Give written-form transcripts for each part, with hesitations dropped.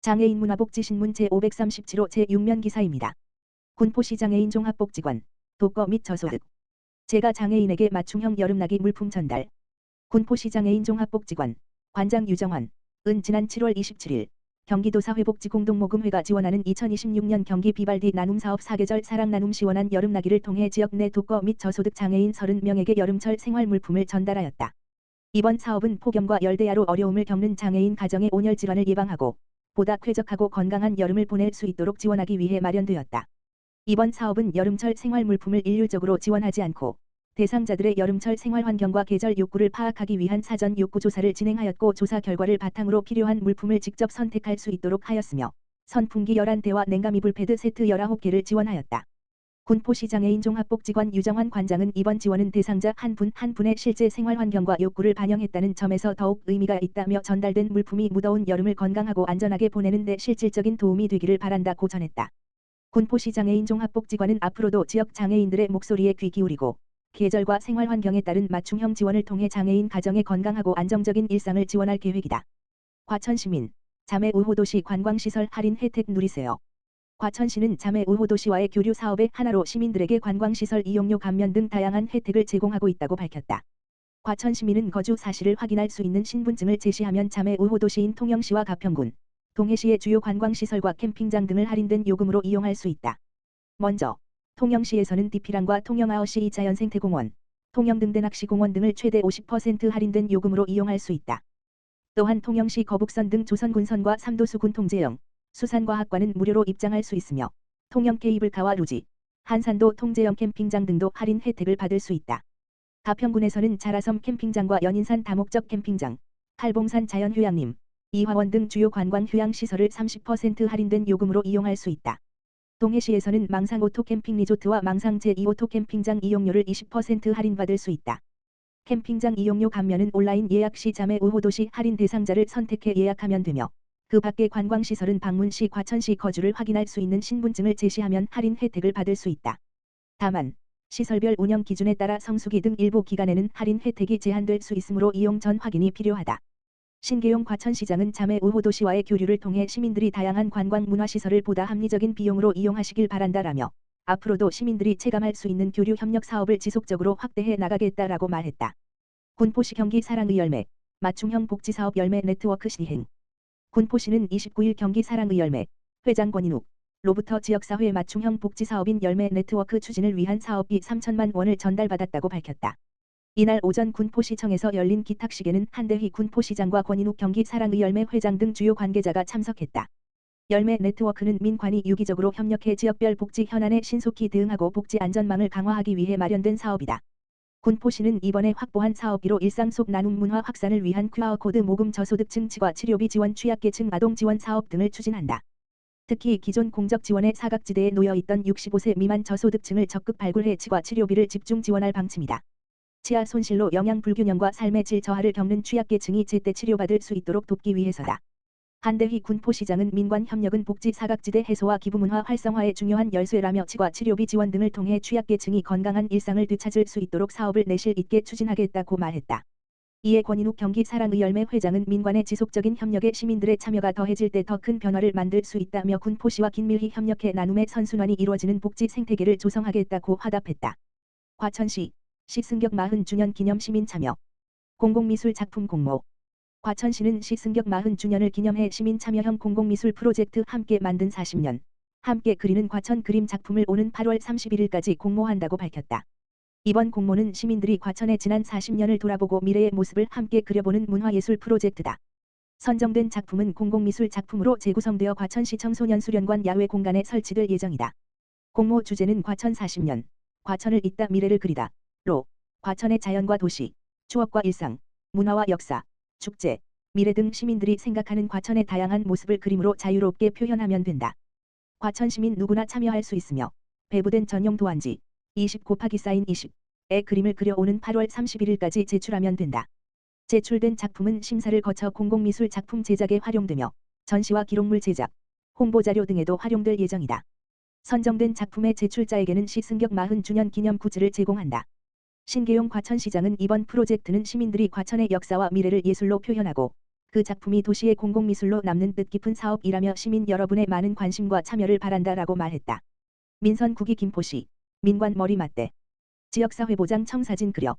장애인 문화복지신문 제537호 제6면 기사입니다. 군포시 장애인 종합복지관, 독거 및 저소득. 제가 장애인에게 맞춤형 여름나기 물품 전달. 군포시 장애인 종합복지관, 관장 유정환, 은 지난 7월 27일, 경기도 사회복지공동모금회가 지원하는 2026년 경기 비발디 나눔사업 4계절 사랑 나눔 시원한 여름나기를 통해 지역 내 독거 및 저소득 장애인 30명에게 여름철 생활물품을 전달하였다. 이번 사업은 폭염과 열대야로 어려움을 겪는 장애인 가정의 온열 질환을 예방하고 보다 쾌적하고 건강한 여름을 보낼 수 있도록 지원하기 위해 마련되었다. 이번 사업은 여름철 생활물품을 일률적으로 지원하지 않고 대상자들의 여름철 생활 환경과 계절 욕구를 파악하기 위한 사전 욕구 조사를 진행하였고, 조사 결과를 바탕으로 필요한 물품을 직접 선택할 수 있도록 하였으며 선풍기 11대와 냉감 이불 패드 세트 19개를 지원하였다. 군포시 장애인 종합복지관 유정환 관장은 이번 지원은 대상자 한 분 한 분의 실제 생활 환경과 욕구를 반영했다는 점에서 더욱 의미가 있다며 전달된 물품이 무더운 여름을 건강하고 안전하게 보내는 데 실질적인 도움이 되기를 바란다고 전했다. 군포시 장애인 종합복지관은 앞으로도 지역 장애인들의 목소리에 귀 기울이고 계절과 생활 환경에 따른 맞춤형 지원을 통해 장애인 가정의 건강하고 안정적인 일상을 지원할 계획이다. 과천시민, 자매 우호도시 관광시설 할인 혜택 누리세요. 과천시는 자매 우호도시와의 교류 사업의 하나로 시민들에게 관광시설 이용료 감면 등 다양한 혜택을 제공하고 있다고 밝혔다. 과천시민은 거주 사실을 확인할 수 있는 신분증을 제시하면 자매 우호도시인 통영시와 가평군, 동해시의 주요 관광시설과 캠핑장 등을 할인된 요금으로 이용할 수 있다. 먼저 통영시에서는 디피랑과 통영아어시 자연생태공원, 통영등대낚시공원 등을 최대 50% 할인된 요금으로 이용할 수 있다. 또한 통영시 거북선 등 조선군선과 삼도수군 통제영, 수산과학관은 무료로 입장할 수 있으며 통영 케이블카와 루지, 한산도 통제영 캠핑장 등도 할인 혜택을 받을 수 있다. 가평군에서는 자라섬 캠핑장과 연인산 다목적 캠핑장, 팔봉산 자연휴양림, 이화원 등 주요 관광 휴양시설을 30% 할인된 요금으로 이용할 수 있다. 동해시에서는 망상 오토 캠핑 리조트와 망상 제2오토 캠핑장 이용료를 20% 할인받을 수 있다. 캠핑장 이용료 감면은 온라인 예약 시 자매 우호도시 할인 대상자를 선택해 예약하면 되며, 그 밖의 관광시설은 방문 시 과천시 거주를 확인할 수 있는 신분증을 제시하면 할인 혜택을 받을 수 있다. 다만 시설별 운영 기준에 따라 성수기 등 일부 기간에는 할인 혜택이 제한될 수 있으므로 이용 전 확인이 필요하다. 신계용 과천시장은 자매 우호도시와의 교류를 통해 시민들이 다양한 관광 문화시설을 보다 합리적인 비용으로 이용하시길 바란다라며 앞으로도 시민들이 체감할 수 있는 교류 협력 사업을 지속적으로 확대해 나가겠다라고 말했다. 군포시 경기 사랑의 열매, 맞춤형 복지사업 열매 네트워크 시행. 군포시는 29일 경기 사랑의 열매, 회장 권인욱, 로부터 지역사회 맞춤형 복지사업인 열매 네트워크 추진을 위한 사업비 3천만 원을 전달받았다고 밝혔다. 이날 오전 군포시청에서 열린 기탁식에는 한대휘 군포시장과 권인욱 경기 사랑의 열매 회장 등 주요 관계자가 참석했다. 열매 네트워크는 민관이 유기적으로 협력해 지역별 복지 현안에 신속히 대응하고 복지 안전망을 강화하기 위해 마련된 사업이다. 군포시는 이번에 확보한 사업비로 일상 속 나눔 문화 확산을 위한 QR코드 모금 저소득층 치과 치료비 지원 취약계층 아동 지원 사업 등을 추진한다. 특히 기존 공적 지원의 사각지대에 놓여있던 65세 미만 저소득층을 적극 발굴해 치과 치료비를 집중 지원할 방침이다. 치아 손실로 영양 불균형과 삶의 질 저하를 겪는 취약계층이 제때 치료받을 수 있도록 돕기 위해서다. 한대휘 군포시장은 민관 협력은 복지 사각지대 해소와 기부문화 활성화에 중요한 열쇠라며 치과 치료비 지원 등을 통해 취약계층이 건강한 일상을 되찾을 수 있도록 사업을 내실 있게 추진하겠다고 말했다. 이에 권인욱 경기 사랑의 열매 회장은 민관의 지속적인 협력에 시민들의 참여가 더해질 때 더 큰 변화를 만들 수 있다며 군포시와 긴밀히 협력해 나눔의 선순환이 이루어지는 복지 생태계를 조성하겠다고 화답했다. 과천시 시승격 40주년 기념 시민 참여. 공공미술 작품 공모. 과천시는 시승격 40주년을 기념해 시민 참여형 공공미술 프로젝트 함께 만든 40년, 함께 그리는 과천 그림 작품을 오는 8월 31일까지 공모한다고 밝혔다. 이번 공모는 시민들이 과천의 지난 40년을 돌아보고 미래의 모습을 함께 그려보는 문화예술 프로젝트다. 선정된 작품은 공공미술 작품으로 재구성되어 과천시 청소년수련관 야외 공간에 설치될 예정이다. 공모 주제는 과천 40년, 과천을 잇다 미래를 그리다. 로 과천의 자연과 도시, 추억과 일상, 문화와 역사, 축제, 미래 등 시민들이 생각하는 과천의 다양한 모습을 그림으로 자유롭게 표현하면 된다. 과천 시민 누구나 참여할 수 있으며 배부된 전용 도안지 20곱하기 20의 그림을 그려 오는 8월 31일까지 제출하면 된다. 제출된 작품은 심사를 거쳐 공공미술 작품 제작에 활용되며 전시와 기록물 제작, 홍보자료 등에도 활용될 예정이다. 선정된 작품의 제출자에게는 시승격 40주년 기념 굿즈를 제공한다. 신계용 과천시장은 이번 프로젝트는 시민들이 과천의 역사와 미래를 예술로 표현하고 그 작품이 도시의 공공미술로 남는 뜻깊은 사업이라며 시민 여러분의 많은 관심과 참여를 바란다라고 말했다. 민선국이 김포시 민관 머리맡대 지역사회보장 청사진 그려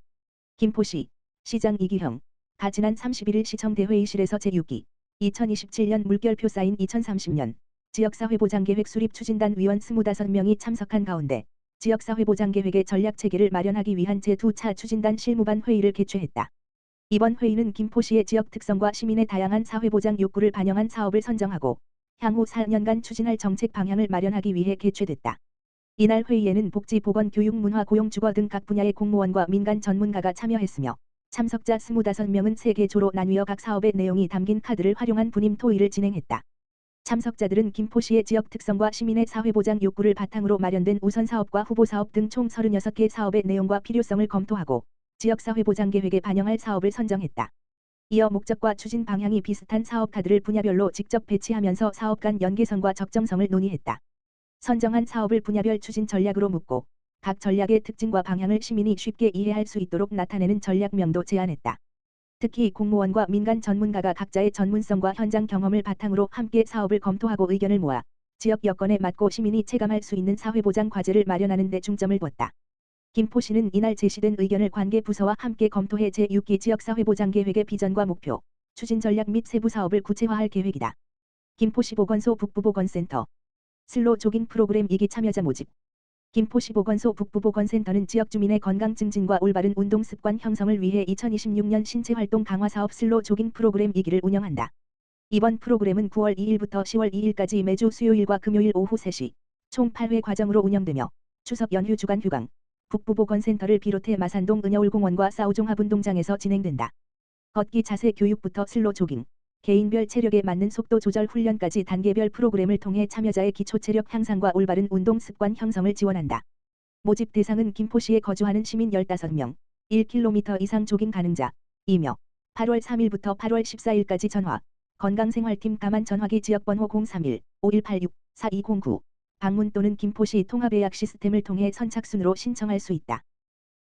김포시 시장 이기형 가 지난 31일 시청 대회의실에서 제6기 2027년 물결표 쌓인 2030년 지역사회보장계획 수립 추진단 위원 25명이 참석한 가운데 지역사회보장계획의 전략체계를 마련하기 위한 제2차 추진단 실무반 회의를 개최했다. 이번 회의는 김포시의 지역 특성과 시민의 다양한 사회보장 욕구를 반영한 사업을 선정하고 향후 4년간 추진할 정책 방향을 마련하기 위해 개최됐다. 이날 회의에는 복지, 보건, 교육, 문화, 고용, 주거 등 각 분야의 공무원과 민간 전문가가 참여했으며 참석자 25명은 3개 조로 나뉘어 각 사업의 내용이 담긴 카드를 활용한 분임 토의를 진행했다. 참석자들은 김포시의 지역 특성과 시민의 사회보장 욕구를 바탕으로 마련된 우선사업과 후보사업 등 총 36개 사업의 내용과 필요성을 검토하고 지역사회보장계획에 반영할 사업을 선정했다. 이어 목적과 추진 방향이 비슷한 사업 카드를 분야별로 직접 배치하면서 사업 간 연계성과 적정성을 논의했다. 선정한 사업을 분야별 추진 전략으로 묶고 각 전략의 특징과 방향을 시민이 쉽게 이해할 수 있도록 나타내는 전략명도 제안했다. 특히 공무원과 민간 전문가가 각자의 전문성과 현장 경험을 바탕으로 함께 사업을 검토하고 의견을 모아 지역 여건에 맞고 시민이 체감할 수 있는 사회보장 과제를 마련하는 데 중점을 뒀다. 김포시는 이날 제시된 의견을 관계 부서와 함께 검토해 제6기 지역사회보장계획의 비전과 목표, 추진 전략 및 세부 사업을 구체화할 계획이다. 김포시 보건소 북부보건센터 슬로 조깅 프로그램 2기 참여자 모집. 김포시 보건소 북부보건센터는 지역 주민의 건강 증진과 올바른 운동 습관 형성을 위해 2026년 신체활동 강화 사업 슬로 조깅 프로그램 2기를 운영한다. 이번 프로그램은 9월 2일부터 10월 2일까지 매주 수요일과 금요일 오후 3시 총 8회 과정으로 운영되며 추석 연휴 주간 휴강, 북부보건센터를 비롯해 마산동 은여울공원과 싸우종합운동장에서 진행된다. 걷기 자세 교육부터 슬로 조깅, 개인별 체력에 맞는 속도 조절 훈련까지 단계별 프로그램을 통해 참여자의 기초 체력 향상과 올바른 운동 습관 형성을 지원한다. 모집 대상은 김포시에 거주하는 시민 15명, 1km 이상 조깅 가능자, 이며 8월 3일부터 8월 14일까지 전화, 건강생활팀 가만 전화기 지역번호 031-5186-4209, 방문 또는 김포시 통합예약 시스템을 통해 선착순으로 신청할 수 있다.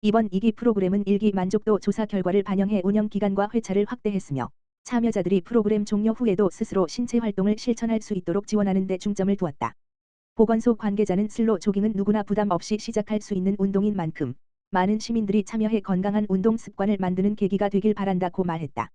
이번 2기 프로그램은 1기 만족도 조사 결과를 반영해 운영 기간과 회차를 확대했으며 참여자들이 프로그램 종료 후에도 스스로 신체 활동을 실천할 수 있도록 지원하는 데 중점을 두었다. 보건소 관계자는 슬로 조깅은 누구나 부담 없이 시작할 수 있는 운동인 만큼 많은 시민들이 참여해 건강한 운동 습관을 만드는 계기가 되길 바란다고 말했다.